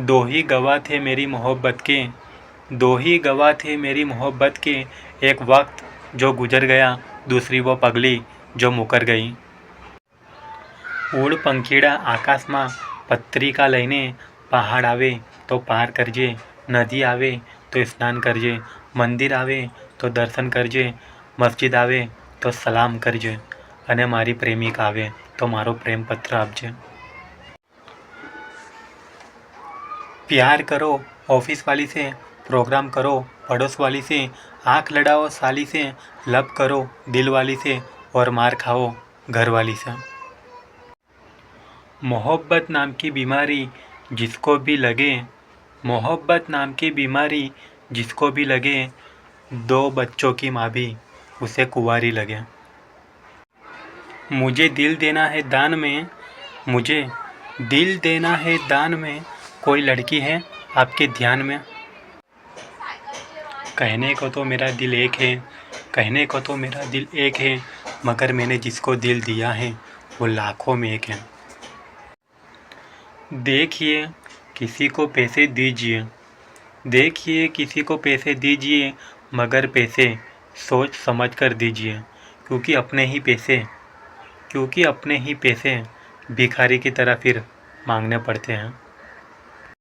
दो ही गवाह थे मेरी मोहब्बत के, दो ही गवाह थे मेरी मोहब्बत के, एक वक्त जो गुजर गया, दूसरी वो पगली जो मुकर गई। ઉડ પંખીડા આકાશમાં પત્રિકા લઈને, પહાડ આવે તો પાર કરજે, નદી આવે તો સ્નાન કરજે, મંદિર આવે તો દર્શન કરજે, મસ્જિદ આવે તો સલામ કરજે, અને મારી પ્રેમિકા આવે તો મારો પ્રેમપત્ર આપજે। प्यार करो ऑफिस वाली से, प्रोग्राम करो पड़ोस वाली से, आँख लड़ाओ साली से, लब करो दिल वाली से, और मार खाओ घर वाली से। मोहब्बत नाम की बीमारी जिसको भी लगे, मोहब्बत नाम की बीमारी जिसको भी लगे, दो बच्चों की माँ भी उसे कुंवारी लगे। मुझे दिल देना है दान में, मुझे दिल देना है दान में, कोई लड़की है आपके ध्यान में। कहने को तो मेरा दिल एक है, कहने को तो मेरा दिल एक है, मगर मैंने जिसको दिल दिया है वो लाखों में एक है। देखिए किसी को पैसे दीजिए, देखिए किसी को पैसे दीजिए, मगर पैसे सोच समझ कर दीजिए, क्योंकि अपने ही पैसे भिखारी की तरह फिर मांगने पड़ते हैं।